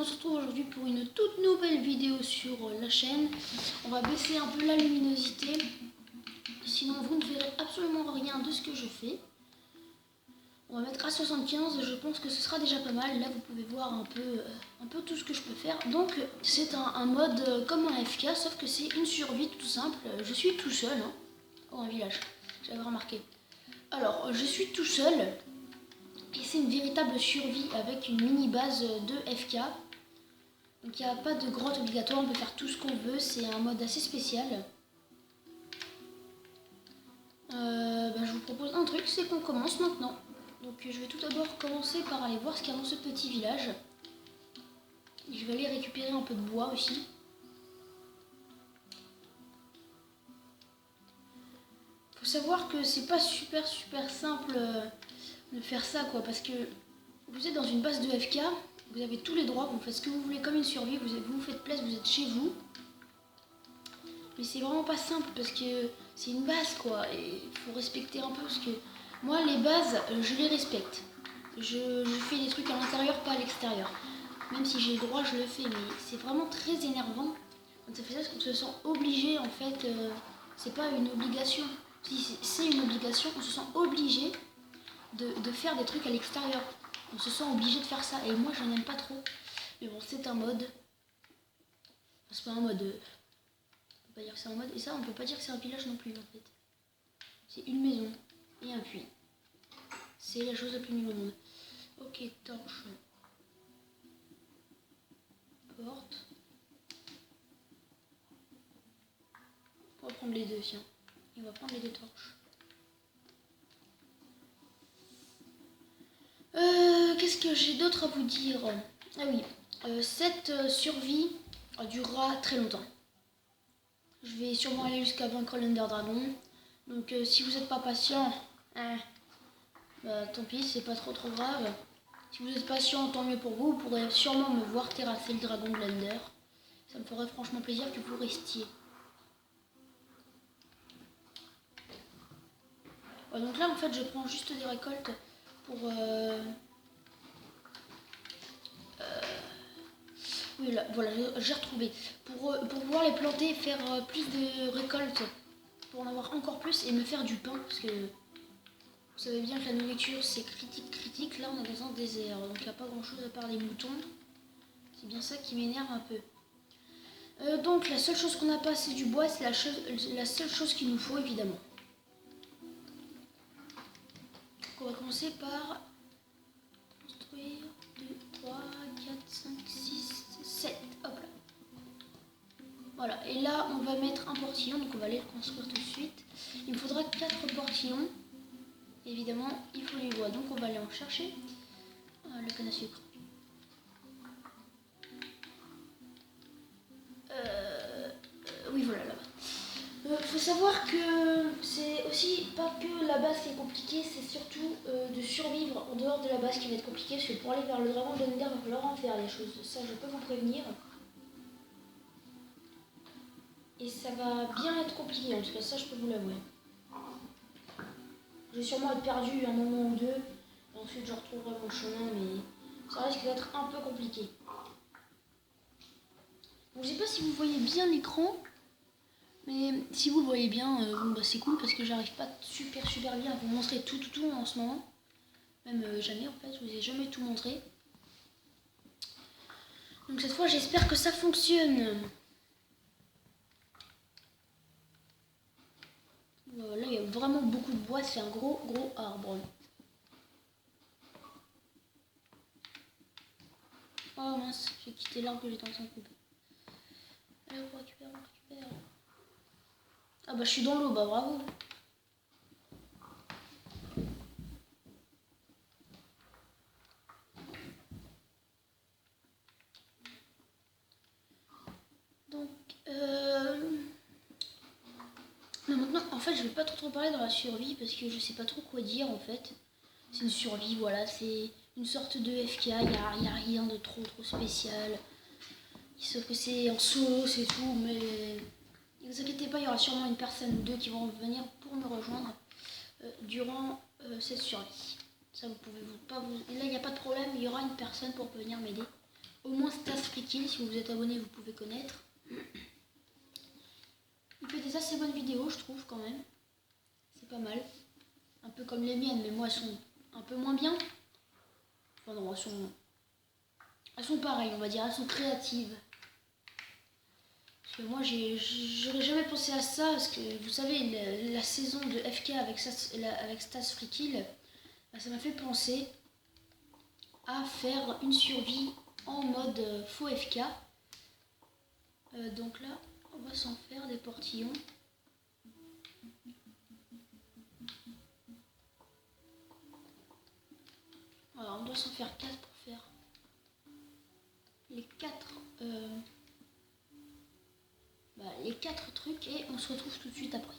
se retrouve aujourd'hui pour une toute nouvelle vidéo sur la chaîne. On va baisser un peu la luminosité, sinon vous ne verrez absolument rien de ce que je fais. On va mettre à 75, je pense que ce sera déjà pas mal. Là vous pouvez voir un peu tout ce que je peux faire. Donc c'est un mode comme un FK, sauf que c'est une survie tout simple. Je suis tout seul, hein. Oh, un village, j'avais remarqué. Alors je suis tout seul. Et c'est une véritable survie avec une mini base de FK. Donc il n'y a pas de grotte obligatoire, on peut faire tout ce qu'on veut, c'est un mode assez spécial. Je vous propose un truc, c'est qu'on commence maintenant. Donc je vais tout d'abord commencer par aller voir ce qu'il y a dans ce petit village. Je vais aller récupérer un peu de bois aussi. Faut savoir que c'est pas super simple de faire ça quoi, parce que vous êtes dans une base de FK, vous avez tous les droits, vous faites ce que vous voulez comme une survie, vous vous faites place, vous êtes chez vous. Mais c'est vraiment pas simple parce que c'est une base quoi, et il faut respecter un peu parce que moi les bases je les respecte. Je fais des trucs à l'intérieur, pas à l'extérieur. Même si j'ai le droit je le fais, mais c'est vraiment très énervant quand ça fait ça parce qu'on se sent obligé en fait, c'est pas une obligation. Si c'est une obligation, on se sent obligé de faire des trucs à l'extérieur. On se sent obligé de faire ça et moi je n'aime pas trop. Mais bon, c'est un mode. C'est pas un mode. On peut pas dire que c'est un mode. Et ça, on peut pas dire que c'est un village non plus en fait. C'est une maison et un puits. C'est la chose la plus nulle au monde. Ok, torche. Porte. On va prendre les deux, tiens. Et on va prendre les deux torches. Qu'est-ce que j'ai d'autre à vous dire? Ah oui, cette survie durera très longtemps. Je vais sûrement aller jusqu'à vaincre l'Ender Dragon. Donc si vous n'êtes pas patient, tant pis, c'est pas trop grave. Si vous êtes patient, tant mieux pour vous. Vous pourrez sûrement me voir terrasser le dragon de l'Ender. Ça me ferait franchement plaisir que vous restiez. Ouais, donc là en fait je prends juste des récoltes pour... Oui, là, voilà, j'ai retrouvé. Pour pouvoir les planter, faire plus de récoltes, pour en avoir encore plus et me faire du pain, parce que vous savez bien que la nourriture c'est critique. Là on est dans un désert, donc il n'y a pas grand chose à part les moutons. C'est bien ça qui m'énerve un peu. Donc la seule chose qu'on n'a pas c'est du bois, c'est la seule chose qu'il nous faut évidemment. Donc on va commencer par construire 2, 3, 4, 5, 6, 7. Hop là. Voilà, et là on va mettre un portillon, donc on va aller le construire tout de suite. Il me faudra 4 portillons. Évidemment, il faut les bois, donc on va aller en chercher. Le canne à sucre. Oui, voilà, là-bas. Faut savoir que c'est aussi pas que la base qui est compliquée, c'est surtout de survivre en dehors de la base qui va être compliquée, parce que pour aller vers le dragon de l'Ender, il va falloir en faire des choses. Ça, je peux vous prévenir. Et ça va bien être compliqué, en tout cas, ça, je peux vous l'avouer. Je vais sûrement être perdu un moment ou deux, et ensuite je retrouverai mon chemin, mais ça risque d'être un peu compliqué. Bon, je sais pas si vous voyez bien l'écran, mais si vous voyez bien, c'est cool parce que j'arrive pas super bien à vous montrer tout en ce moment. Même jamais en fait, je vous ai jamais tout montré. Donc cette fois j'espère que ça fonctionne. Là il y a vraiment beaucoup de bois, c'est un gros arbre. Oh mince, j'ai quitté l'arbre que j'étais en train de couper. Allez, on récupère. Ah bah je suis dans l'eau, bah bravo. Donc maintenant en fait je vais pas trop parler dans la survie parce que je sais pas trop quoi dire en fait. C'est une survie, voilà, c'est une sorte de FK, il n'y a rien de trop spécial. Sauf que c'est en solo, c'est tout, mais ne vous inquiétez pas, il y aura sûrement une personne ou deux qui vont venir pour me rejoindre durant cette survie. Ça, vous pouvez pas vous... Et là, il n'y a pas de problème, il y aura une personne pour venir m'aider Au moins Stas Free, si vous vous êtes abonné, vous pouvez connaître. Il fait des assez bonnes vidéos, je trouve, quand même. C'est pas mal. Un peu comme les miennes, mais moi, elles sont un peu moins bien. Enfin non, elles sont pareilles, on va dire. Elles sont créatives. Parce que moi, j'aurais jamais pensé à ça. Parce que, vous savez, la saison de FK avec Stas Free, ça m'a fait penser à faire une survie en mode faux FK. Donc là, on va s'en faire des portillons. Alors, on doit s'en faire 4 pour faire les 4 trucs et on se retrouve tout de suite après.